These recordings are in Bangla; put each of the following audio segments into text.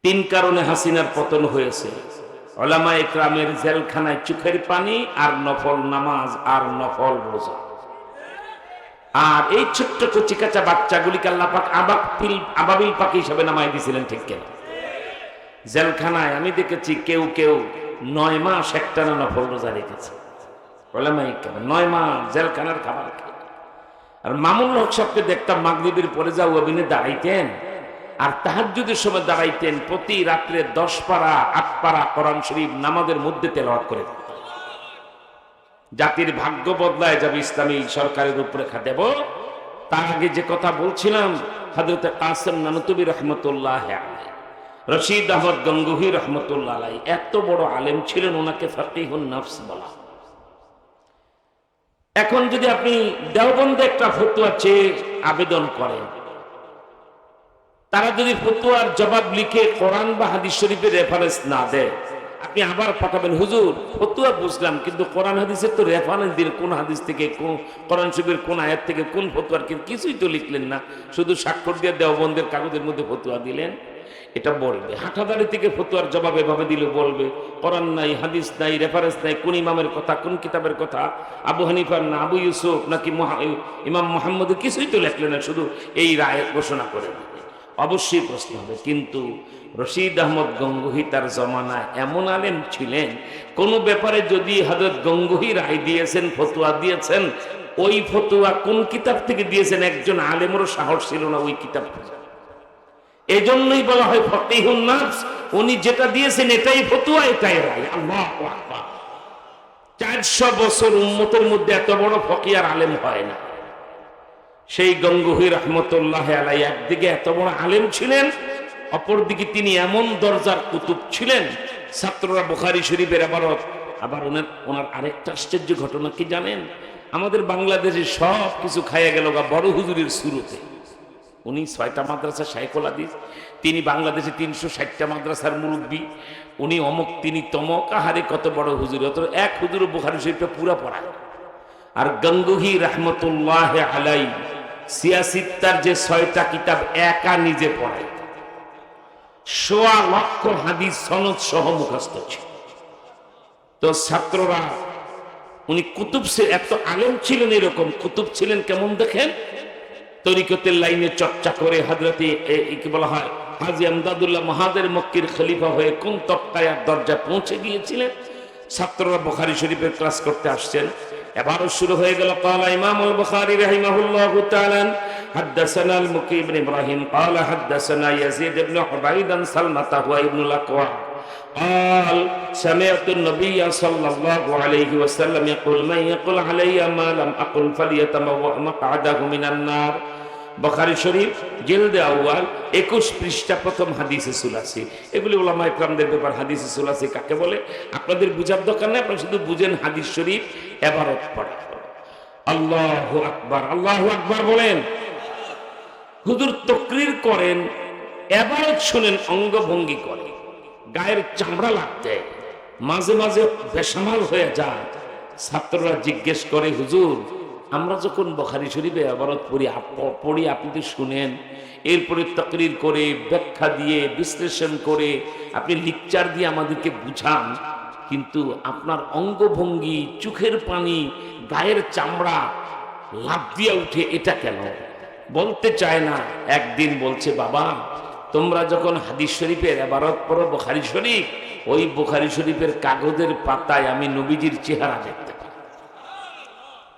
তিন কারণে হাসিনার পতন হয়েছে। উলামা ইকরামের জেলখানায় চোখের পানি আর নফল নামাজ আর নফল রোজা। আর এই ছোট্ট কচি কাঁচা বাচ্চাগুলিকে আল্লাহ পাক আবাবিল পাখি হিসাবে নামাই দিয়েছিলেন, ঠিক কেন? জেলখানায় আমি দেখেছি কেউ কেউ 9 মাস একটানা নফল রোজা রেখেছে। উলামা ইকরাম 9 মাস জেলখানার খাবার খেয়ে। আর মামুনুল হক সাহেবকে দেখতাম মাগরিবের পরে যা ওয়াবিনে দাঁড়াইতেন আর তাহাজ্জুদের সময় দাঁড়াইতেন, প্রতি রাত্রে 10 পারা 8 পারা কোরআন শরীফ নামাজের মধ্যে তেলাওয়াত করে। জাতির ভাগ্য বদলায় যাবে ইসলামী সরকারের রূপরেখা দেব। তার আগে যে কথা বলছিলাম, হযরত কাসেম নানুতুবি রহমতুল্লাহ আলাইহি, রশিদ আহমদ গঙ্গুহি রহমতুল্লাহ আলাইহি এত বড় আলেম ছিলেন, ওনাকে ফাকিহুন নফস বলা। এখন যদি আপনি দেওবন্দে একটা ফতোয়া চেয়ে আবেদন করেন, তারা যদি ফতোয়ার জবাব লিখে কোরআন বা হাদিস শরীফের রেফারেন্স না দেয়, আপনি আবার পাঠাবেন, হুজুর ফতোয়া বুঝলাম কিন্তু কোরআন হাদিসের তো রেফারেন্স দিন, কোন হাদিস থেকে কোন কোরআন শরীফের কোন আয়াত থেকে কোন ফতোয়ার কিছুই তো লিখলেন না, শুধু স্বাক্ষর দিয়ে দেওবন্দের কাগজের মধ্যে ফতোয়া দিলেন। এটা বলবে হাঁটাদারি থেকে ফতোয়ার জবাব এভাবে দিলে বলবে কোরআন নাই, হাদিস নাই, রেফারেন্স নাই, কোন ইমামের কথা, কোন কিতাবের কথা, আবু হানিফার না আবু ইউসুফ নাকি ইমাম মুহাম্মদের, কিছুই তো লিখলেন না, শুধু এই রায় ঘোষণা করে দিলেন। অবশ্যই প্রশ্ন হবে, কিন্তু রশিদ আহমদ গঙ্গুহি তার জমানায় এমন আলেম ছিলেন, কোন ব্যাপারে যদি হযরত গঙ্গুহি রায় দিয়েছেন, ফতোয়া দিয়েছেন, ওই ফতোয়া কোন কিতাব থেকে দিয়েছেন একজন আলেমেরও সাহস ছিল না ওই কিতাব খোঁজা। এজন্যই বলা হয় ফাকিহুন নফস, উনি যেটা দিয়েছেন এটাই ফতোয়া, এটাই রায়। আল্লাহু আকবার। 400 বছর উম্মতের মধ্যে এত বড় ফকিহ আর আলেম হয় না। সেই গঙ্গুহি রহমতুল্লাহ আলাইহি একদিকে এত বড় আলেম ছিলেন, অপরদিকে তিনি এমন দরজার কুতুব ছিলেন, ছাত্ররা বুখারী শরীফের ইবারত। আবার ওনার আরেকটা আশ্চর্য ঘটনা কি জানেন? আমাদের বাংলাদেশে সব কিছু খাইয়া গেল বড় হুজুরের শুরুতে। উনি 6টা মাদ্রাসা শাইখুল হাদিস, তিনি বাংলাদেশে 360টা মাদ্রাসার মুরব্বী, উনি অমুক তিনি তমক, আহারে কত বড় হুজুর, অত এক হুজুর বুখারী শরীফটা পুরা পড়ায়। আর গঙ্গুহি রহমতুল্লাহ আলাইহি সিয়াসিত্তার যে 6টা কিতাব একা নিজে পড়ায়, 1.25 লক্ষ হাদিস সনদ সহ মুখস্থ ছিল। তো ছাত্ররা, উনি কুতুব এত আলেম ছিলেন, এরকম কুতুব ছিলেন কেমন দেখেন, তরিকতের লাইনে চর্চা করে হযরতে কি বলা হয় হাজী আমদাদুল্লাহ মাহাদের মক্কির খলিফা হয়ে কোন তবকায়ার দরজা পৌঁছে গিয়েছিলেন। ছাত্ররা বুখারী শরীফের ক্লাস করতে আসছেন, এবারও শুরু হয়ে গেল। قال امام البخاري رحمه الله تعالى حدثنا المكي بن ابراهيم قال حدثنا يزيد بن حبيب عن سلمة هو ابن الاكوع قال سمعت النبي صلى الله عليه وسلم يقول من يقول علي ما لم اقل فليتبوأ مقعده من النار। বুখারী শরীফ জিলদে আউয়াল 21 পৃষ্ঠা প্রথম হাদিসে সুলাসি। এগুলি উলামা ইকরামদের ব্যাপার। হাদিসে সুলাসি কাকে বলে আপনাদের বুঝার দরকার নেই, আপনারা শুধু বুঝেন হাদিস শরীফ ইবারত পড়া। আল্লাহু আকবার, আল্লাহু আকবার বলেন। হুজুর তাকরীর করেন, ইবারত শুনেন, অঙ্গভঙ্গি করে, গায়ের চামড়া লাগতে, মাঝে মাঝে বেসামাল হয়ে যায়। ছাত্ররা জিজ্ঞেস করে, হুজুর আমরা যখন বুখারী শরীফে ইবারত পড়ি আপনি তো শুনেন, এরপরে তাকরীর করে ব্যাখ্যা দিয়ে বিশ্লেষণ করে আপনি লেকচার দিয়ে আমাদেরকে বুঝান, কিন্তু আপনার অঙ্গভঙ্গি, চোখের পানি, গায়ের চামড়া লাফ দিয়ে উঠে, এটা কেন? বলতে চায় না। একদিন বলছে, বাবা তোমরা যখন হাদিস শরীফের ইবারত পড়ো বুখারী শরীফ, ওই বুখারী শরীফের কাগজের পাতায় আমি নবীজির চেহারা দেখতে পাই।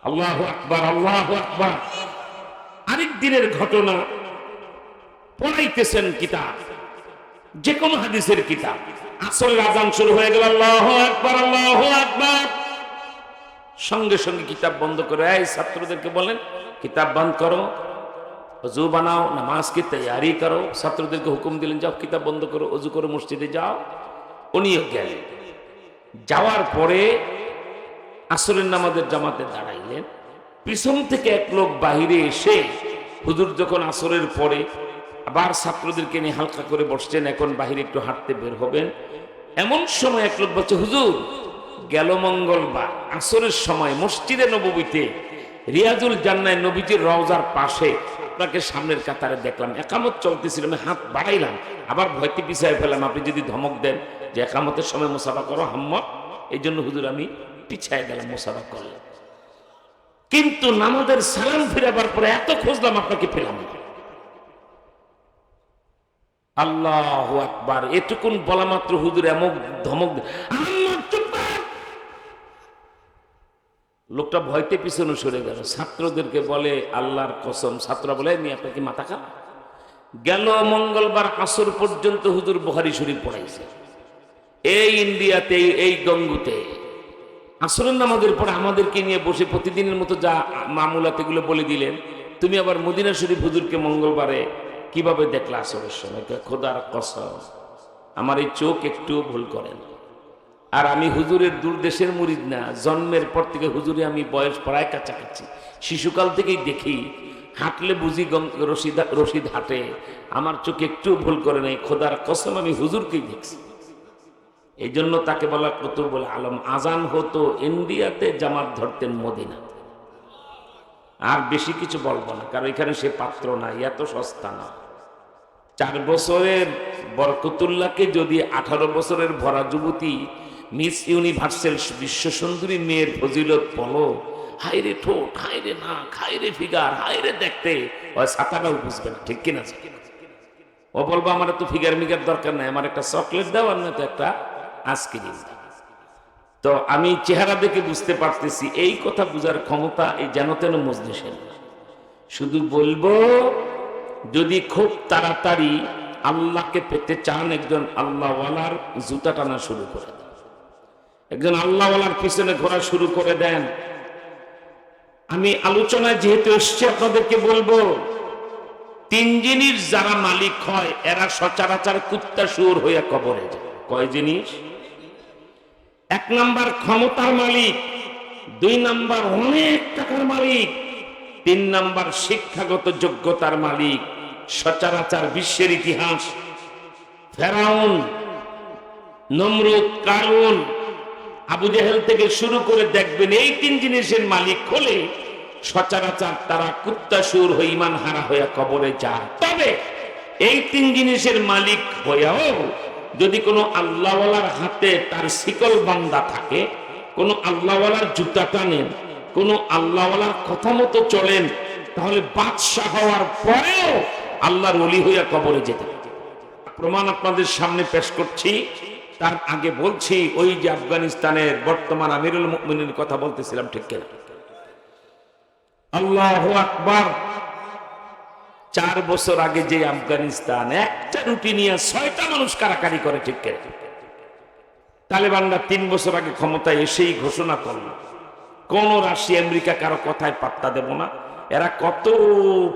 আল্লাহু আকবার, আল্লাহু আকবার। আরেক দিনের ঘটনা, পড়াইতেছেন কিতাব, যে কোনো হাদিসের কিতাব, আসরের আযান শুরু হয়ে গেল, আল্লাহু আকবার, আল্লাহু আকবার। সঙ্গে সঙ্গে কিতাব বন্ধ করে এই ছাত্রদেরকে বলেন কিতাব বন্ধ করো, ওযু বানাও, নামাজ কি তৈয়ারি করো। ছাত্রদেরকে হুকুম দিলেন, যাও কিতাব বন্ধ করো, ওযু করে মসজিদে যাও। উনিও গেলেন। যাওয়ার পরে আসরের নামাজের জামাতে দাঁড়াইলেন। পিছন থেকে এক লোক বাহিরে এসে, হুজুর যখন আসরের পরে আবার ছাত্রদেরকে নিয়ে হালকা করে বসছেন, এখন বাহিরে একটু হাঁটতে বের হবেন, এমন সময় এক লোক বলছে, হুজুর গেল মঙ্গলবার আসরের সময় মসজিদে নববীতে রিয়াজুল জান্নায় নবীজির রওজার পাশে আপনাকে সামনের কাতারে দেখলাম, একামত চলতেছিল, আমি হাত বাড়াইলাম, আবার ভয়তে পিছিয়ে ফেলাম, আপনি যদি ধমক দেন যে একামতের সময় মুসাফা করো হাম্মা, এই জন্য হুজুর আমি পিছিয়ে গেলাম, মুসাফা করলাম। কিন্তু নামাজের সালাম ফিরাবার পরে এত খুঁজলাম, আপনাকে পেলাম না। আল্লাহু আকবার, এটুকুন বলা মাত্র হুজুর এমন ধমক, লোকটা ভয়তে পিছনে সরে গেল। ছাত্রদেরকে বলে আল্লাহর কসম, ছাত্ররা বলে আমি আপনাকে মাথা খা গেল। মঙ্গলবার আসর পর্যন্ত হুজুর বুখারী শরীফ পড়াইছে এই ইন্ডিয়াতে, এই গঙ্গুতে। আসরের নামাজের পরে আমাদেরকে নিয়ে বসে প্রতিদিনের মতো যা মামুলাত এগুলো বলে দিলেন। তুমি আবার মদিনা শরীফ হুজুরকে মঙ্গলবারে কিভাবে দেখলা আসরের সময়? খোদার কসম, আমার এই চোখ একটু ভুল করেন। আর আমি হুজুরের দূরদেশের মুরিদ না, জন্মের পর থেকে হুজুরে আমি বয়স প্রায় কাছাকাছি, শিশুকাল থেকেই দেখি, হাঁটলে বুঝি রশিদ হাঁটে, আমার চোখ একটু ভুল করে নাই। খোদার কসম আমি হুজুরকেই দেখছি। এই জন্য তাকে বলা কুতুবুল আলম। আজান হতো ইন্ডিয়াতে, জামাত ধরতেন মদিনা। আর বেশি কিছু বলবো না, কারণ এখানে সে পাত্র নাই, এত সস্তা না। 4 বছরের বরকতুল্লাহকে যদি 18 বছরের ভরা যুবতী মিস ইউনিভার্সাল বিশ্ব সুন্দরী মেয়ের ফজিলত বলো, হাইরে ঠোঁট, হাইরে নাক, হাইরে ফিগার, হাইরে দেখতে, ওই সাতাটাও বুঝবে না, ঠিক কিনা? ও বলবো আমার তো ফিগার মিগার দরকার নাই, আমার একটা চকলেট দাও, আর না তো একটা আইসক্রিম। তো আমি চেহারা দেখে বুঝতে পারতেছি এই কথা বুঝার ক্ষমতা এই যেন তেন মজলিসের। শুধু বলবো, যদি খুব তাড়াতাড়ি আল্লাহকে পেতে চান, একজন আল্লাহওয়ালার জুতা টানা শুরু করে দেন, একজন আল্লাহওয়ালার পিছনে ঘোরা শুরু করে দেন। আমি আলোচনায় যেহেতু এসছি, আপনাদেরকে বলবো, 3 জিনিস যারা মালিক হয় এরা সচরাচর কুত্তা শুয়োর হইয়া কবরে যায়। কয় জিনিস? 1 নাম্বার ক্ষমতার মালিক, 2 নাম্বার অনেক টাকার মালিক, 3 নাম্বার শিক্ষাগত যোগ্যতার মালিক। সচরাচর বিশ্বের ইতিহাস, ফেরাউন, নমরুদ, কারুন, আবু জেহেল থেকে শুরু করে দেখবেন, এই 3 জিনিসের মালিক হলে সচরাচর তারা কুত্তা শুয়োর হয়ে ঈমান হারা হইয়া কবরে যায়। তবে এই 3 জিনিসের মালিক হইয়াও যদি কোনো আল্লাহওয়ালার হাতে তার শিকল বান্দা থাকে, কোনো আল্লাহওয়ালার জুতা টানেন, কোনো আল্লাহওয়ালার কথা মতো চলেন, তাহলে বাদশাহ হওয়ার পরেও আল্লাহর ওলি হইয়া কবরে যেতে। প্রমাণ আপনাদের সামনে পেশ করছি। তার আগে বলছি, ওই যে আফগানিস্তানের বর্তমান আমিরুল মুমিনের কথা বলতেছিলাম, ঠিক কিনা? আল্লাহু আকবার। 4 বছর আগে যে আফগানিস্তান একটা রুটি নিয়ে 6টা মানুষ কারাকারি করে, ঠিক কিনা? তালেবানরা 3 বছর আগে ক্ষমতায় এসেই ঘোষণা করল, কোন রাশিয়া আমেরিকা কারো কথায় পাত্তা দেব না। এরা কত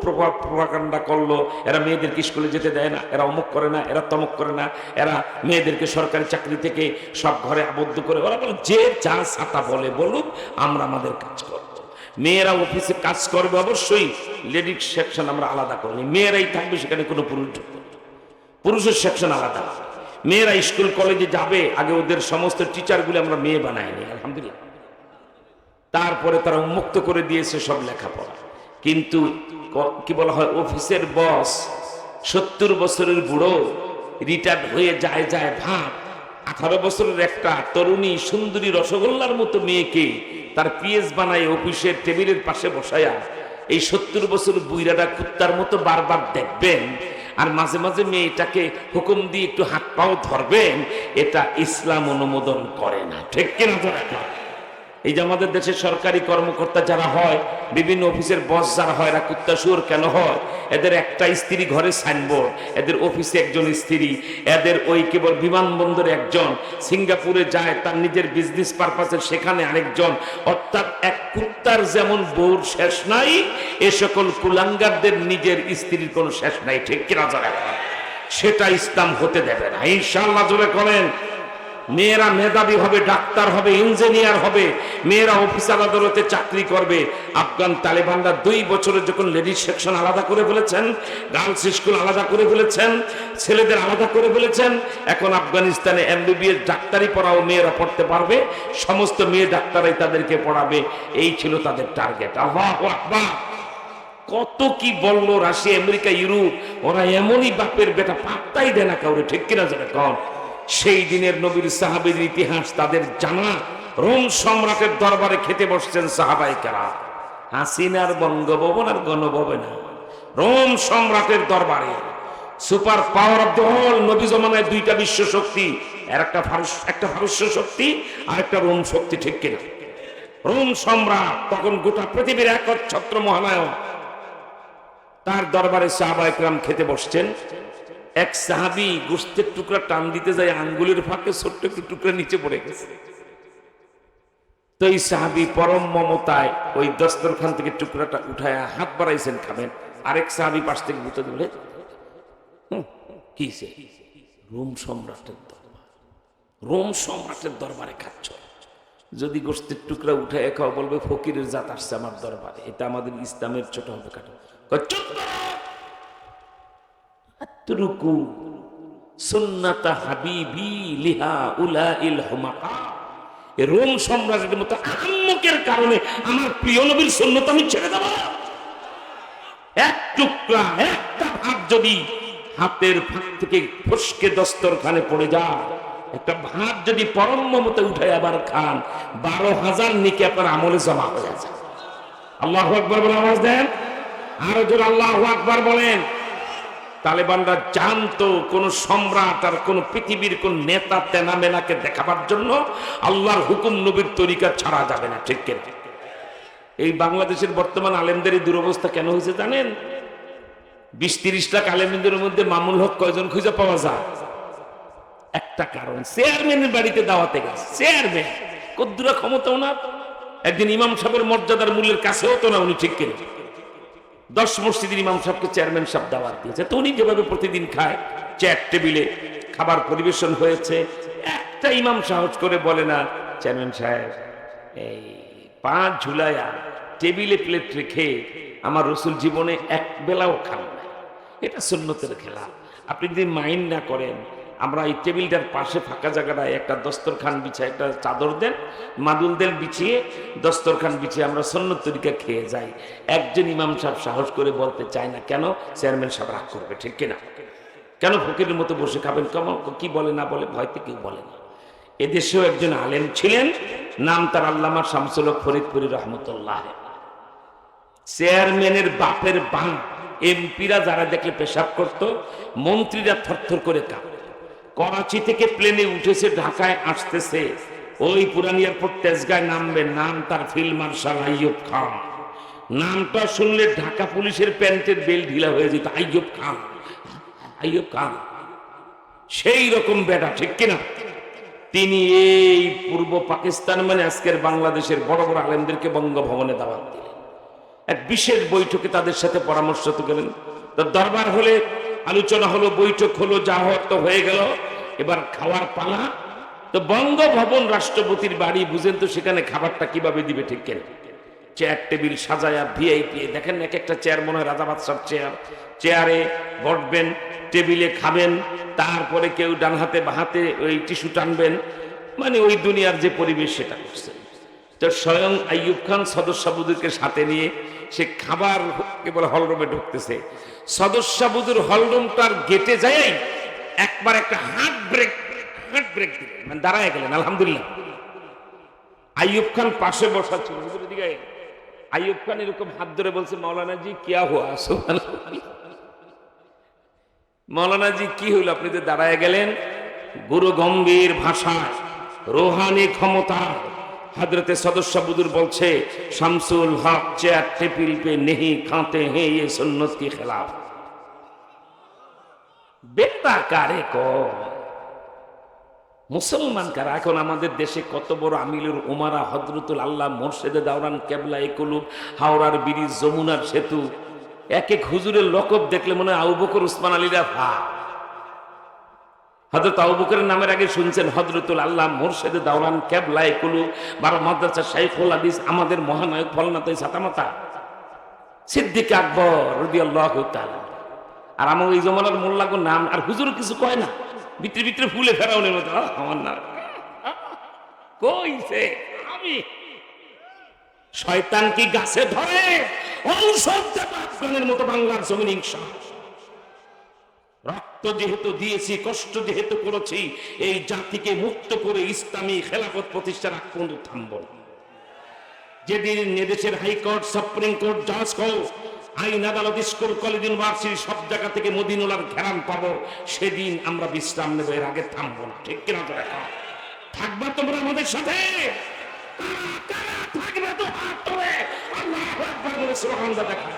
প্রপাগান্ডা করলো, এরা মেয়েদেরকে স্কুলে যেতে দেয় না, এরা অমুক করে না, এরা তমুক করে না, এরা মেয়েদেরকে সরকারি চাকরি থেকে সব ঘরে আবদ্ধ করে। ওরা বলে যে যা ছাতা বলে বলুক, আমরা আমাদের কাজ করব। মেয়েরা অফিসে কাজ করবে, অবশ্যই লেডিস সেকশন আমরা আলাদা করিনি, মেয়েরাই থাকবে সেখানে, কোনো পুরুষ ঢুকবে, পুরুষের সেকশন আলাদা। মেয়েরা স্কুল কলেজে যাবে, আগে ওদের সমস্ত টিচারগুলো আমরা মেয়ে বানাইনি, আলহামদুলিল্লাহ। তারপরে তারা উন্মুক্ত করে দিয়েছে সব লেখাপড়া। কিন্তু কি বলা হয়, অফিসের বস 70 বছরের বুড়ো রিটায়ার্ড হয়ে যায় ভাব, 18 বছরের একটা তরুণী সুন্দরী রসগোল্লার মতো মেয়েকে তার পিএস বানায় অফিসের টেবিলের পাশে বসায়া এই 70 বছর বুইরাটা কুত্তার মতো বারবার দেখবেন, আর মাঝে মাঝে মেয়েটাকে হুকুম দিয়ে একটু হাত পাও ধরবেন। এটা ইসলাম অনুমোদন করে না, ঠিক কিনা? এই যে আমাদের দেশে সরকারি কর্মকর্তা যারা হয়, বিভিন্ন অফিসের বস যারা হয়, এরা কুত্তা শুয়োর কেন হয়? এদের একটা স্ত্রী, ঘরে সাইনবোর্ড, এদের অফিসে একজন স্ত্রী, এদের ওই কেবল বিমানবন্দরে একজন, সিঙ্গাপুরে যায় তার নিজের বিজনেস পারপাসে, সেখানে আরেকজন। অর্থাৎ এক কুত্তার যেমন বউর শেষ নাই, এ সকল কুলাঙ্গারদের নিজের স্ত্রীর কোনো শেষ নাই, ঠিক কিনা? সেটা ইসলাম হতে দেবে না, ইনশাআল্লাহ। জোরে করেন। মেয়েরা মেধাবী হবে, ডাক্তার হবে, ইঞ্জিনিয়ার হবে, মেয়েরা অফিস আদালতে চাকরি করবে। আফগান তালেবানরা 2 বছরে যখন লেডিস সেকশন আলাদা করে ফেলেছেন, গার্লস স্কুল আলাদা করে ফেলেছেন, ছেলেদের আলাদা করে ফেলেছেন, এখন আফগানিস্তানে এমবিবিএস ডাক্তারি পড়াও মেয়েরা পড়তে পারবে, সমস্ত মেয়ে ডাক্তারাই তাদেরকে পড়াবে। এই ছিল তাদের টার্গেট। আল্লাহু আকবার। কত কি বললো রাশিয়া আমেরিকা ইউরোপ, ওরা এমনই বাপের বেটা, পাত্তাই দেয় না কাউরে, ঠিক কিনা জানে কন? সেই দিনের নবীর সাহাবীর ইতিহাস তাদের জানা। রোম সম্রাটের দরবারে খেতে বসছেন সাহাবায়ে কেরাম, হাসিনার বঙ্গভবন আর গণভবনে, রোম সম্রাটের দরবারে। Super power of the whole নবী জমানায় দুইটা বিশ্ব শক্তি, আর একটা ফারস্য শক্তি আর একটা রোম শক্তি, ঠিক কিনা? রোম সম্রাট তখন গোটা পৃথিবীর একচ্ছত্র মহানায়ক, তার দরবারে সাহাবায়ে কেরাম খেতে বসছেন। এক সাহাবী গোশতের টুকরা টান দিতে যায়, আঙ্গুলের ফাঁকে ছোট্ট একটু টুকরা নিচে পড়ে গেছে। তো এই সাহাবী পরম মমতায় ওই দস্তরখান থেকে টুকরাটা উঠায় হাত বাড়াইছেন খাবেন, আরেক সাহাবী পাশ থেকে বুঝতে দিলে কিসে? রোম সম্রাটের দরবার, রোম সম্রাটের দরবারে খাচ্ছ, যদি গোশতের টুকরা উঠায় খাও বলবে ফকিরের জাত আসছে আমার দরবারে, এটা আমাদের ইসলামের ছোট হবে কাটো। আত্রুকু সুন্নাতা হাবিবি লিহা উলাইল হুমাকা। রোম সম্রাটের মতো আহম্মকের কারণে আমার প্রিয় নবীর সুন্নাত আমি ছেড়ে দেব? এক টুকরা, একটা ভাত যদি হাতের ফাঁক থেকে ফসকে দস্তরখানে পড়ে যায়, একটা ভাত যদি পরম মমতে উঠে আবার খান, 12,000 নেকি আপনার আমলে জমা হয়ে যায়। আল্লাহু আকবার বলে আওয়াজ দেন, আরো জোরে আল্লাহু আকবার বলেন। তালেবানরা জানতো কোন সম্রাট আর কোন পৃথিবীর কোন নেতা তেনামেনাকে দেখাবার জন্য আল্লাহর হুকুম নবীর তরিকা ছাড়া যাবে না, ঠিক কিনা? এই বাংলাদেশের বর্তমান আলেমদের এই দুরবস্থা কেন হয়েছে জানেন? 20-30 লাখ আলেমদের মধ্যে মামুল হক কয়জন খুঁজে পাওয়া যায়? একটা কারণ, চেয়ারম্যানের বাড়িতে দাওয়াতে গেছে। চেয়ারম্যান কদ্দুরা ক্ষমতাও না, একদিন ইমাম সাহেবের মর্যাদার মূল্যের কাছেও তো না উনি, ঠিক কিনা? 10 মসজিদের ইমাম সাহেবকে চেয়ারম্যান সাহেব দাওয়াত দিয়েছে। তো উনি যেভাবে প্রতিদিন খায়, চেয়ার টেবিলে খাবার পরিবেশন হয়েছে, একটা ইমাম সাহস করে বলে না, চেয়ারম্যান সাহেব এই পা ঝুলাইয়া টেবিলে প্লেট রেখে আমার রসুল জীবনে এক বেলাও খান না, এটা সুন্নতের খেলা। আপনি যদি মাইন্ড না করেন, আমরা এই টেবিলটার পাশে ফাঁকা জায়গাটায় একটা দস্তরখান বিছিয়ে, একটা চাদর দেন, মাদুল দেন বিছিয়ে, দস্তরখান বিছিয়ে আমরা সুন্নত তরিকা খেয়ে যাই। একজন ইমাম সাহেব সাহস করে বলতে চায় না, কেন? চেয়ারম্যান সাহেব রাগ করবে, ঠিক কিনা? কেন ফকিরের মতো বসে খাবেন? কেমন কি বলে না বলে ভয়তে কেউ বলে না। এদেশেও একজন আলেম ছিলেন, নাম তার আল্লামা শামসুল হক ফরিদপুরি রহমতুল্লাহ। চেয়ারম্যানের বাপের বাঁ এমপিরা যারা দেখলে পেশাব করত, মন্ত্রীরা থরথর করে কাঁপত। করাচি থেকে প্লেনে উঠেছে, ঢাকায় আসতেছে, ওই পুরান এয়ারপোর্ট তেজগাঁয় নামবে, নাম তার ফিল্ড মার্শাল আইয়ুব খান। নামটা শুনলে ঢাকা পুলিশের প্যান্টের বেল ঢিলা হয়ে যেত, আইয়ুব খান, আইয়ুব খান। সেই রকম বেটা, ঠিক কিনা? তিনি এই পূর্ব পাকিস্তান মানে আজকের বাংলাদেশের বড় বড় আলেমদেরকে বঙ্গভবনে দাওয়াত দিলেন। এক বিশেষ বৈঠকে তাদের সাথে পরামর্শ তো গেলেন। দরবার হলে আলোচনা হলো, বৈঠক হলো, যা হওয়ার তো হয়ে গেল, এবার খাওয়ার পালা। তো বঙ্গভবন রাষ্ট্রপতির বাড়ি, বুঝেন তো সেখানে খাবারটা কিভাবে দিবে, ঠিক কেন? চেয়ার টেবিল সাজায়া ভিআইপি, দেখেন এক একটা চেয়ার মনে হয় রাজা বাদশার চেয়ার। চেয়ারে বসবেন, টেবিলে খাবেন, তারপরে কেউ ডান হাতে বা হাতে ওই টিস্যু টানবেন, মানে ওই দুনিয়ার যে পরিবেশ সেটা করছেন। তো স্বয়ং আইয়ুব খান সদস্যবুদুরকে সাথে নিয়ে সে খাবার কেবল হলরুমে ঢুকতেছে। সদস্যবুদুর হলরুমটার গেটে যাই একবার একটা হার্ট ব্রেক দিলেন, মানে দাঁড়ায় গেলেন। আলহামদুলিল্লাহ। আইয়ুব খান পাশে বসা ছিল, আইয়ুব খান এরকম হাত ধরে বলছে, মৌলানা জি কিয়া হুয়া? মৌলানা জি কি হইল, আপনি তো দাঁড়ায় গেলেন? গুরু গম্ভীর ভাষায়, রোহানি ক্ষমতা हजरत सदस्य बुजुर्ग बोलছে শামসুল হক চেয়ার টেবিল पे नहीं खाते हैं ये सुन्नत के खिलाफ। বেটা কারে কো মুসলমান কারা? এখন আমাদের দেশে কত বড় আমিলুর উমারা, হযরতুল আল্লাহ মুর্শিদে দাওরান কেবলা কুলুব, হাওড়ার ব্রিজ, যমুনার সেতু, এক এক হুজুরের লকব দেখলে মনে হয় আবু বকর উসমান আলীরা ভা। হযরত আবু বকরের নামের আগে শুনছেন হযরতুল আল্লাহ মুর্শিদে দাওরান কেবলা কুলুব, বারো মাদ্রাসা শাইখুল হাদিস, আমাদের মহানায়ক ফলনাতাই ছাতামাতা সিদ্দিক আকবর রাদিয়াল্লাহু তাআলা। আর আমার এই জমানার মোল্লাগো নাম আর হুজুর কিছু কয় না, ভিতরে ভিতরে ফুলে ফেরাউনের মতো আমার নাম কইছে। আমি শয়তান কি গাছে ধরে? ঔষধ দেবে আফগানের মতো বাংলার জমিন হিংসা। রক্ত যেহেতু দিয়েছি, কষ্ট যেহেতু করেছি, এই জাতিকে মুক্ত করে ইসলামী খেলাফত প্রতিষ্ঠার আগ পর্যন্ত থামব না। যেদিন এদেশের হাইকোর্ট, সুপ্রিম কোর্ট, জজ কোর্ট, আইন আদালত, স্কুল, কলেজ, ইউনিভার্সিটি সব জায়গা থেকে মদিনুলার ঘেরান পাবো, সেদিন আমরা বিশ্রাম নেব, এর আগে থামবো না। ঠিক কিনা? তো দেখা থাকবা তোমরা আমাদের সাথে? থাকবে তো হাত তোলে আল্লাহু আকবার বলে সুবহানাল্লাহ দেখা।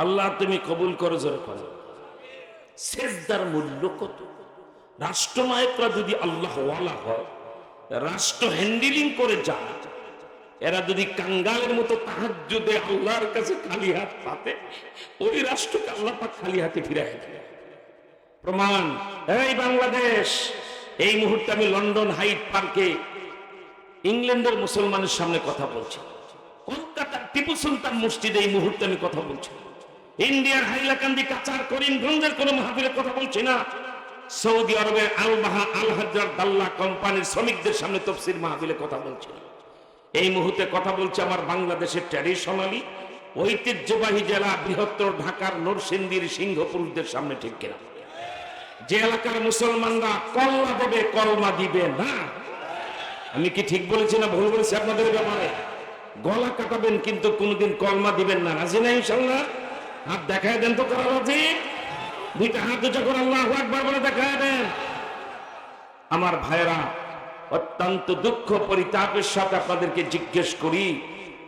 আল্লাহ তুমি কবুল করো, জোরে করো। সেজদার মূল্য কত? রাষ্ট্রনায়করা যদি আল্লাহ ওয়ালা হয়, রাষ্ট্র হ্যান্ডেলিং করে যায়, এরা যদি কাঙ্গালের মতো তাহাজ্জুদে আল্লাহর কাছে খালি হাত পাতে, ওই রাষ্ট্রকে আল্লাহ পাক খালি হাতে ফিরাই দেয়। প্রমাণ এই বাংলাদেশ। এই মুহূর্তে আমি লন্ডন হাইড পার্কে ইংল্যান্ডের মুসলমানের সামনে কথা বলছি, কলকাতার টিপু সুলতান মসজিদে এই মুহূর্তে আমি কথা বলছি, ইন্ডিয়ার হাইলাকান্দি, কাচার, করিমগঞ্জের কোন মাহফিলের কথা বলছি না, সৌদি আরবের আল বাহা আল হাজার দাল্লা কোম্পানির শ্রমিকদের সামনে তফসির মাহফিলে কথা বলছি। এই মুহূর্তে কথা বলছি আমার বাংলাদেশের ট্র্যাডিশনালি ঐতিহ্যবাহী জেলা বৃহত্তর ঢাকার নরসিংদীর সিংহপুরুষদের সামনে। ঠিক কিনা? যে এলাকার মুসলমানরা কলমা দেবে, কলমা দিবে না। আমি কি ঠিক বলেছি না ভুল বলেছি? আপনাদের ব্যাপারে গলা কাটাবেন কিন্তু কোনোদিন কলমা দিবেন না। রাজি না ইনশাল্লাহ? হাত দেখায় দেন তো, করা রাজি? দুইটা হাত উঁচা করে আল্লাহু আকবার বলে দেখায় দেন। আমার ভাইরা, অত্যন্ত দুঃখ পরিতাপের সাথে আপনাদেরকে জিজ্ঞেস করি,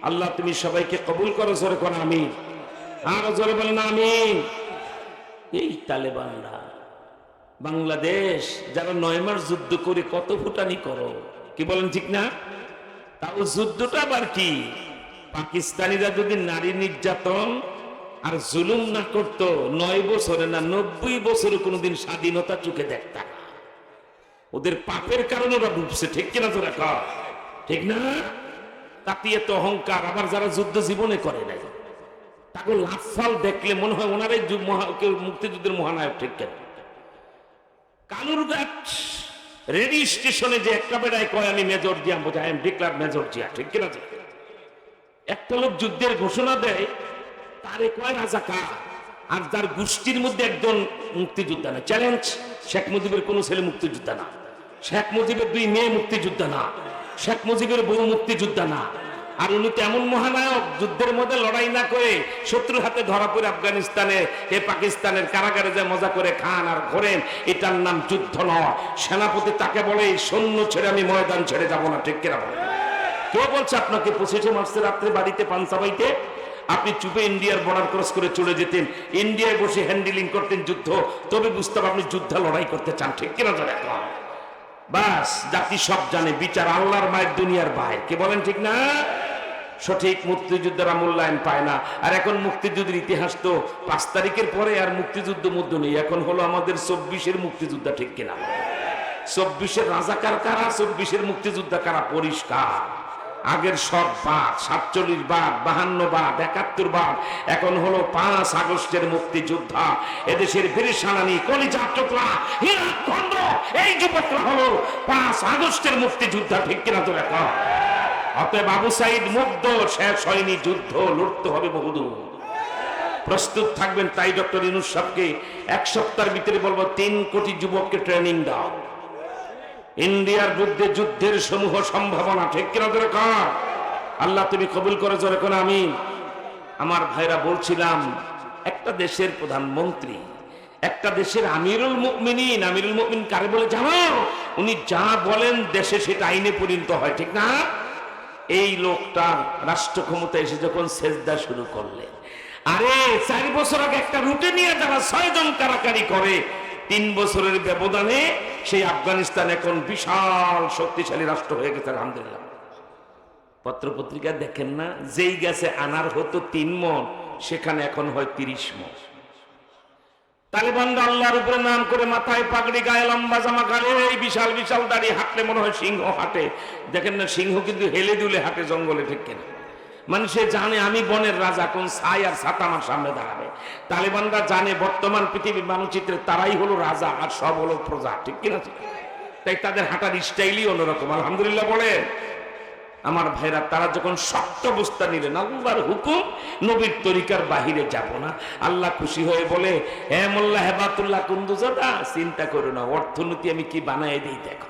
আল্লাহ তুমি সবাইকে কবুল করো, জোরে করো আমিন। আরো জোরে বলেন আমিন। এই তালেবানরা বাংলাদেশ যারা 9 মাস যুদ্ধ করে কত ফুটানি করো, কি বলেন ঠিক না? তাও যুদ্ধটা আবার কি? পাকিস্তানিরা যদি নারী নির্যাতন আর জুলুম না করতো, 9 বছরে না 90 বছরে কোনোদিন স্বাধীনতা চোখে দেখতা না। ওদের পাপের কারণে ওরা ডুবছে। ঠিক কিনা? তো রাখা ঠিক না? তাতে এত অহংকার। আবার যারা যুদ্ধ জীবনে করে নাই, তাকে লাফাল দেখলে মনে হয় ওনারাই মুক্তিযুদ্ধের মহানায়ক। ঠিক কেন? কালুরঘাট রেডি স্টেশনে যে একটা বেড়ায় কয় আমি মেজর জিয়া, বোঝা I am declare major Zia. ঠিক কিনা? একটা লোক যুদ্ধের ঘোষণা দেয়, তারে কয় রাজাকার। আর যার গোষ্ঠীর মধ্যে একজন মুক্তিযোদ্ধা না। চ্যালেঞ্জ, শেখ মুজিবের কোন ছেলে মুক্তিযোদ্ধা না, শেখ মুজিবের 2 মেয়ে মুক্তিযোদ্ধা না, শেখ মুজিবের বউ মুক্তিযোদ্ধা না। আর উনি তো এমন মহানায়ক, যুদ্ধের মধ্যে লড়াই না করে শত্রুর হাতে ধরা পড়ে আফগানিস্তানে পাকিস্তানের কারাগারে যে মজা করে খান আর ঘোরেন, এটার নাম যুদ্ধ নয়। সেনাপতি তাকে বলে সৈন্য ছেড়ে আমি ময়দান ছেড়ে যাব না। ঠিক কিনা বলে? কে বলছে আপনাকে 25শে মার্চের রাত্রে বাড়িতে পাঞ্চাবাইতে আপনি চুপে ইন্ডিয়ার বর্ডার ক্রস করে চলে যেতেন, ইন্ডিয়ায় বসে হ্যান্ডেলিং করতেন যুদ্ধ, তবে বুঝতাম আপনি যুদ্ধ লড়াই করতে চান। ঠিক কিনা? বাস জাতি সব জানে, বিচার আল্লাহর মায়ের, দুনিয়ার ভাই। কে বলেন ঠিক না? সঠিক মুক্তিযোদ্ধারা মূল্যায়ন পায় না। আর এখন মুক্তিযুদ্ধের ইতিহাস তো 5 তারিখের পরে আর মুক্তিযুদ্ধ মধ্য নেই, এখন হলো আমাদের 24-এর মুক্তিযোদ্ধা। ঠিক কিনা? 24-এর রাজাকার কারা, 24-এর মুক্তিযোদ্ধা কারা পরিষ্কার। আগের সব বাদ, 47 বাদ, 52 বাদ, 71 বাদ, এখন হলো 5 আগস্টের মুক্তিযোদ্ধা। এদেশের বীরসানানী, কলিজা টুকরা, হীরা খন্ড, এই যুবকরা হলো 5 আগস্টের মুক্তিযোদ্ধা। ঠিক কিনা? তো দেখা অতএব আবু সাইদ মুগ্ধ, শেষ হয়নি যুদ্ধ, লড়তে হবে বহুদূর। প্রস্তুত থাকবেন। তাই ডক্টর ইউনূস সাহেবকে 1 সপ্তাহের ভিতরে বলবো 3 কোটি যুবককে ট্রেনিং দাও। ইন্ডিয়ার বিরুদ্ধে যুদ্ধের সমূহ সম্ভাবনা। ঠিক কিনা? আল্লাহ তুমি কবুল করে, জোরে করে আমিন। আমার ভাইরা, বলছিলাম একটা দেশের প্রধানমন্ত্রী, একটা দেশের আমিরুল মুমিনিন। আমিরুল মুমিনিন কারে বলে জানো? উনি যা বলেন দেশে সেটা আইনে পরিণত হয়। ঠিক না? এই লোকটার রাষ্ট্র ক্ষমতা এসে যখন সেজদা শুরু করলেন, আরে 4 বছর আগে একটা রুটে নিয়ে যারা 6 জন কারাকারি করে, 3 বছরের ব্যবধানে সেই আফগানিস্তান এখন বিশাল শক্তিশালী রাষ্ট্র হয়ে গেছে। আলহামদুলিল্লাহ। পত্রপত্রিকা দেখেন না, যেই গেছে আনার হতো 3 মণ, সেখানে এখন হয় 30 মণ। তালেবানরা আল্লাহর উপরে নাম করে মাথায় পাগড়ি, গায়ে লম্বা জামা, গালে এই বিশাল বিশাল দাড়ি, হাঁটলে মনে হয় সিংহ হাঁটে। দেখেন না, সিংহ কিন্তু হেলে দুলে হাঁটে জঙ্গলে, ঠিক কিনা? মানুষে জানে আমি বনের রাজা, কোন ছাই আর ছাতা আমার সামনে দাঁড়াবে। তালেবানরা জানে বর্তমান পৃথিবীর মানচিত্রে তারাই হলো রাজা আর সব হলো প্রজা, ঠিক কিনা? তাই তাদের হাঁটার স্টাইলই অন্যরকম। আলহামদুলিল্লাহ বলে আমার ভাইরা, তারা যখন শক্ত অবস্থা নিলেন, আল্লাহর হুকুম, নবীর তরিকার বাহিরে যাব না। আল্লাহ খুশি হয়ে বলে, হে মোল্লা হেবাতুল্লাহ কুন্দুজাদা, চিন্তা করো না, অর্থনীতি আমি কি বানাই দিই দেখো।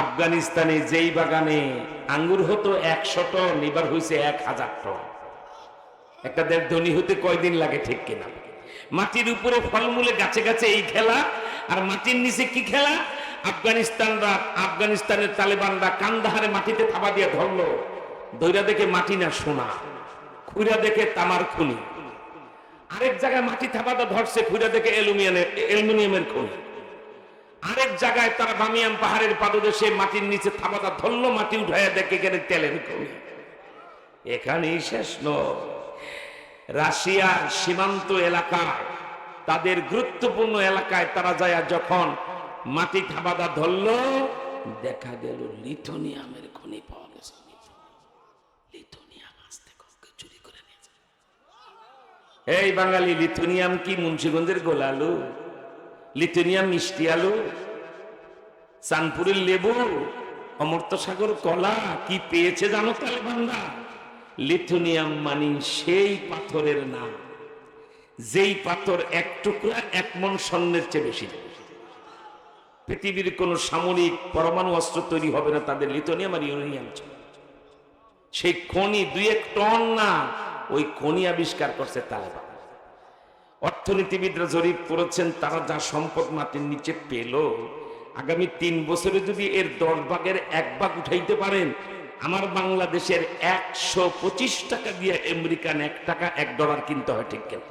আফগানিস্তানে যেই বাগানে আঙ্গুর হতো 100 টন, এবার হয়েছে 1000 টন। একটা দেড় ধনী হতে কয়দিন লাগে, ঠিক কিনা? মাটির উপরে ফলমূলে গাছে গাছে এই খেলা, আর মাটির নিচে কি খেলা? আফগানিস্তানের তালেবানরা কান্দাহারে মাটিতে থাবা দিয়ে ধরলো, ধৈরা দেখে মাটি না সোনা, খুঁড়া দেখে তামার খনি। আরেক জায়গায় মাটি থাবাটা ধরছে, খুঁড়া দেখে অ্যালুমিনিয়ামের খনি। আরেক জায়গায় তারা বামিয়ান পাহাড়ের পাদদেশে মাটির নিচে থাবাটা ধরলো, মাটি উঠাইয়া দেখে এখানে তেলের খনি। এখানেই শেষ নয়, রাশিয়ার সীমান্ত এলাকায়, তাদের গুরুত্বপূর্ণ এলাকায় তারা যায় যখন মাটি থাবাদা ধরলো, দেখা গেল লিথুনিয়ামের খনি পাওয়া গেছে। লিথুনিয়াম আসতে চুরি করে নিয়েছে। এই বাঙালি, লিথুনিয়াম কি মুন্সিগঞ্জের গোলালু? লিথুনিয়াম মিষ্টি আলু, চাঁদপুরের লেবু, অমর্ত্য সাগর কলা কি পেয়েছে জানো তালেবানরা? লিথুনিয়াম মানে সেই পাথরের নাম, যেই পাথর এক টুকরা 1 মণ স্বর্ণের চেয়ে বেশি। পৃথিবীর কোন সামরিক পরমাণু অস্ত্র তৈরি হবে না, তাদের লিথুনিয়াম আর ইউরেনিয়াম ছিল। সেই খনি 2-1 টন না, ওই খনি আবিষ্কার করছে তালেবান। অর্থনীতিবিদরা জরিপ করেছেন, তারা যা সম্পদ মাটির নিচে পেল, আগামী 3 বছরে যদি এর 10 ভাগের 1 ভাগ উঠাইতে পারেন, আমার বাংলাদেশের 125 টাকা দিয়ে আমেরিকান 1 টাকা $1 কিনতে হয়, ঠিক কিনা?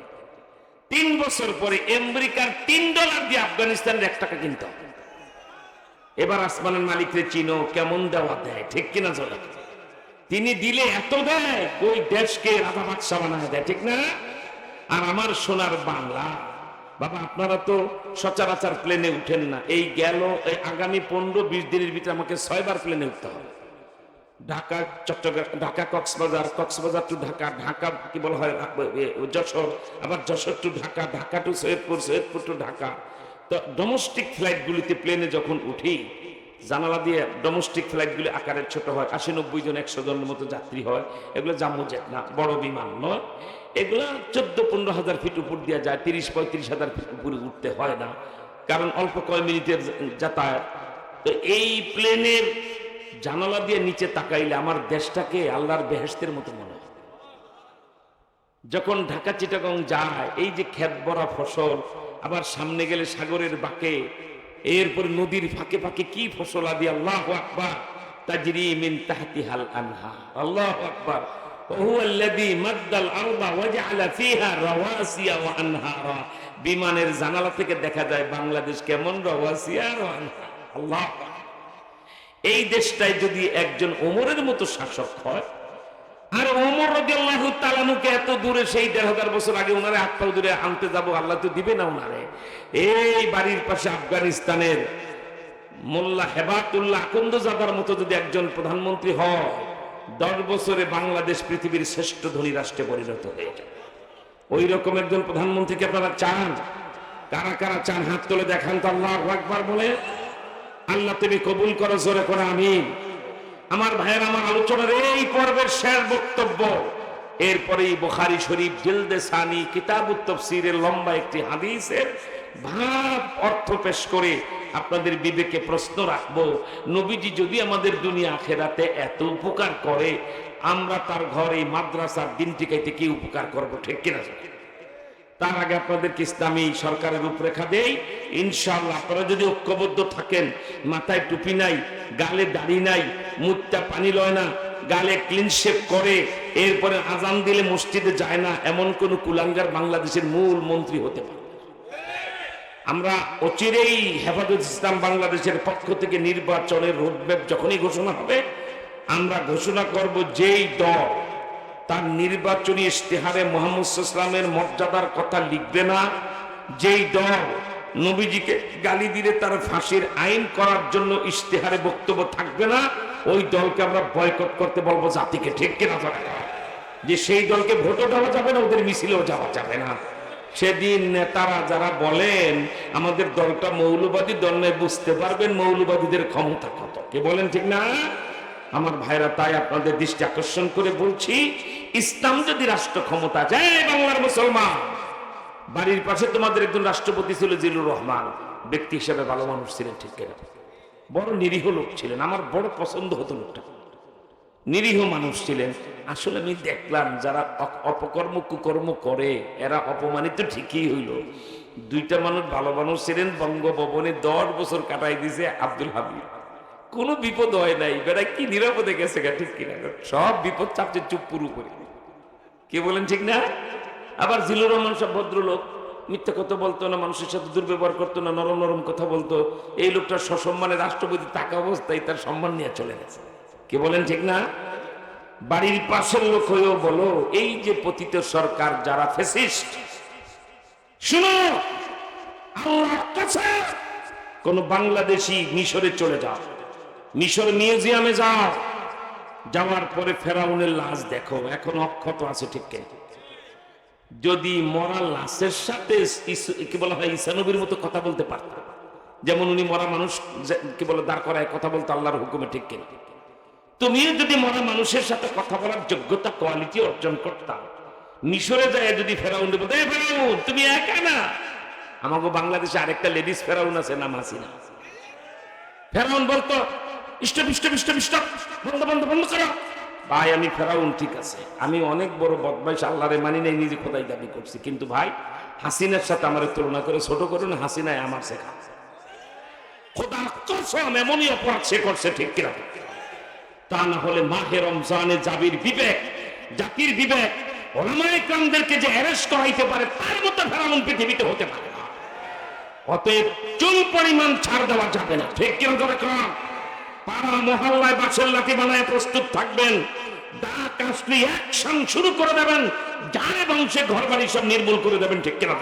3 বছর পরে আমেরিকার $3 দিয়ে আফগানিস্তানের 1 টাকা কিনতে হবে। এবার আসমানের মালিকরে চিনো, কেমন দেওয়া দেয়, ঠিক কিনা? চলে তিনি দিলে এত দেয়, ওই দেশকে রাজা বাদশা বানায় দেয়, ঠিক না? আর আমার সোনার বাংলা, বাবা আপনারা তো সচরাচর প্লেনে উঠেন না। এই গেল এই আগামী 15-20 দিনের ভিতরে আমাকে 6 বার প্লেনে উঠতে হবে। ঢাকা, চট্টগ্রাম, ঢাকা কক্সবাজার, কক্সবাজার টু ঢাকা, ঢাকা কি বলা হয় যশোর, আবার Jessore to Dhaka, Dhaka to Saidpur, Saidpur to Dhaka. তো ডোমেস্টিক ফ্লাইটগুলিতে প্লেনে যখন উঠি, জানালা দিয়ে ডোমেস্টিক ফ্লাইটগুলি আকারের ছোট হয়, 80-90 জন 100 জনের মতো যাত্রী হয়। এগুলো জাম্বো জেট না, বড় বিমান নয়। এগুলো 14-15 হাজার ফিট উপর দিয়ে যায়, 30-35 হাজার ফিট উপরে উঠতে হয় না, কারণ অল্প কয় মিনিটের যাতায়াত। তো এই প্লেনের জানালা দিয়ে নিচে তাকাইলে আমার দেশটাকে আল্লাহর বেহেশতের মতো মনে হয়। যখন ঢাকা চিটাগং যায়, এই যে ক্ষেত ভরা ফসল, আবার সামনে গেলে সাগরের বাঁকে, এরপর নদীর ফাঁকে ফাঁকে কি ফসল আদি, আল্লাহু আকবার, তাজরি মিন তাহতিহাল আনহার, আল্লাহু আকবার। ওহুয়াল্লাযী মাদ্দাল আরদা ওয়াজআলা ফীহা রাওয়াসিয়া ওয়া আনহারা। বিমানের জানালা থেকে দেখা যায় বাংলাদেশ কেমন, রাওয়াসিয়া ওয়া আনহার। আল্লাহ, এই দেশটায় যদি একজন ওমরের মতো শাসক হয়, আর ওমর রাদিয়াল্লাহু তাআলা নুকে এত দূরে, সেই 1500 বছর আগে ওনারে হাত পা দূরে আনতে যাব, আল্লাহ তো দিবে না ওনারে। এই বাড়ির পাশে আফগানিস্তানের মোল্লা হেবাতুল্লাহ কুন্দুজাদার মতো যদি একজন প্রধানমন্ত্রী হয়, 10 বছরে বাংলাদেশ পৃথিবীর শ্রেষ্ঠ ধনী রাষ্ট্রে পরিণত হয়ে যাবে। ওই রকম একজন প্রধানমন্ত্রীকে আপনারা চান? কারা কারা চান হাত তুলে দেখান তো, আল্লাহু আকবার বলে। আল্লাহ তুমি কবুল করো, জোরে করে আমিন। আমার ভাইয়ের, আমার আলোচনার এই পর্বের শেষ বক্তব্য, এরপরেই বুখারী শরীফ জিলদে সানি কিতাবুত তাফসীরের লম্বা একটি হাদিসের ভাব অর্থ পেশ করে আপনাদের বিবেকে প্রশ্ন রাখবো, নবীজি যদি আমাদের দুনিয়া আখিরাতে এত উপকার করে, আমরা তার ঘরে মাদ্রাসার দিন টিকাইতে কি উপকার করব, ঠিক কিনা? তার আগে আপনাদেরকে ইসলামী সরকারের রূপরেখা দেই ইনশাআল্লাহ। আপনারা যদি ঐক্যবদ্ধ থাকেন, মাথায় টুপি নাই, গালে দাড়ি নাই, মুখটা পানি লয় না, গালে ক্লিন শেভ করে, এরপরে আজান দিলে মসজিদে যায় না, এমন কোন কুলাঙ্গার বাংলাদেশের মূল মন্ত্রী হতে পারে। আমরা অচিরেই হেফাজত ইসলাম বাংলাদেশের পক্ষ থেকে নির্বাচনের রোডম্যাপ যখনই ঘোষণা হবে, আমরা ঘোষণা করব যেই দল তার নির্বাচনী ইশতেহারে মুহাম্মদ সাল্লাল্লাহু আলাইহি ওয়াসাল্লামের মর্যাদার কথা লিখবে না, যেই দল নবীজিকে গালি দিলে তার ফাঁসির আইন করার জন্য ইশতেহারে বক্তব্য থাকবে না, ওই দলকে আমরা বয়কট করতে বলবো জাতিকে, ঠিক কিনা? যে সেই দলকে ভোটও দেওয়া যাবে না, ওদের মিছিলেও যাওয়া যাবে না। সেদিন নেতারা যারা বলেন আমাদের দলটা মৌলবাদী দল নয়, বুঝতে পারবেন মৌলবাদীদের ক্ষমতা কত। কে বলেন ঠিক না? আমার ভাইরা, তাই আপনাদের দৃষ্টি আকর্ষণ করে বলছি, ইসলাম যদি রাষ্ট্র ক্ষমতা যায়, বাংলার মুসলমান, বাড়ির পাশে তোমাদের একজন রাষ্ট্রপতি ছিল জিল্লুর রহমান, ব্যক্তি হিসেবে ভালো মানুষ ছিলেন, ঠিক কিনা? বড় নিরীহ লোক ছিলেন, আমার বড় পছন্দ হতো লোকটা, নিরীহ মানুষ ছিলেন। আসলে আমি দেখলাম যারা অপকর্ম কুকর্ম করে এরা অপমানিত ঠিকই হইল। দুইটা মানুষ ভালো মানুষ ছিলেন, বঙ্গভবনে 10 বছর কাটাই দিয়েছে আব্দুল হাবিব, কোনো বিপদ হয় নাই, বেড়া কি নিরাপদে গেছে গা, ঠিক কিনা? সব বিপদ চাপছে চুপ পুরু করে। কে বলেন ঠিক না? আবার জিল্লুর রহমান সব ভদ্রলোক, মিথ্যা কথা বলতো না, মানুষের সাথে দুর্ব্যবহার করতো না, নরম নরম কথা বলতো। এই লোকটা সসম্মানে রাষ্ট্রপতি থাকা অবস্থায় তার সম্মান নিয়ে চলে গেছে। কে বলেন ঠিক না? বাড়ির পাশের লোক হয়েও বলো, এই যে পতিত সরকার যারা ফ্যাসিস্ট, শুনো, আল্লাহর কাছে কোন বাংলাদেশি মিশরে চলে যাও, মিশর মিউজিয়ামে যাও, যাওয়ার পরে ফেরাউনের লাশ দেখো, এখন অক্ষত আছে, ঠিক কিনা? যদি মরা লাশের সাথে কি বলা হয় ঈসা নবীর মতো কথা বলতে পারত, যেমন উনি মরা মানুষ কি বলে দাঁড় করায় কথা বলতো আল্লাহর হুকুমে, ঠিক কিনা? তুমিও যদি মরা মানুষের সাথে কথা বলার যোগ্যতা কোয়ালিটি অর্জন করতাম, মিশরে যায় যদি ফেরাউন বলতো, এই ফেরাউন তুমি একা না, আমাকে বাংলাদেশে আরেকটা লেডিস ফেরাউন আছে, নাম হাসিনা। ফেরাউন বলতো স্টপ স্টপ স্টপ স্টপ, বন্ধ বন্ধ বন্ধ করো। ভাই আমি ফেরাউন, ঠিক আছে, আমি অনেক বড় বদমাইশ, আল্লাহরে মানি নাই, নিজে খোদাই দাবি করছি, কিন্তু ভাই হাসিনার সাথে আমার তুলনা করে ছোট করুন, হাসিনায় আমার শেখা, খোদার কসম এমনই অপরাধ সে করছে, ঠিক কিনা? তা না হলে মাহে রমজানে জাবির বিবেক, জাতির বিবেক, ওলামায়ে কেরামদেরকে যে অ্যারেস্ট করাইতে পারে তার মতো ফেরাউন পৃথিবীতে হতে পারে না। অতএব চুল পরিমাণ ছাড় দেওয়া যাবে না, ঠিক কিনা? পাড়া মহল্লায় বাঁশের লাঠি বানায় প্রস্তুত থাকবেন, ডাক আসলে অ্যাকশন শুরু করে দেবেন, যারে বংশে ঘর বাড়ি সব নির্মূল করে দেবেন, ঠিক কিনা?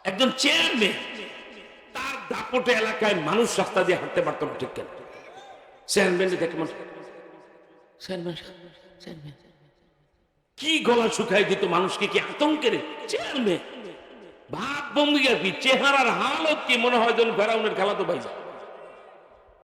একজন চেয়ারম্যান, তার দাপটে এলাকায় মানুষ রাস্তা দিয়ে হাঁটতে পারতো না, ঠিক কিনা? চেয়ারম্যান দেখে কি গলা শুকাই দিত মানুষকে, কি আতঙ্কের চেয়ারম্যান, ভাব ভঙ্গি আর কি, চেহারার হালত কি, মনে হয় যেন ফেরাউনের খেলা তো ভাই।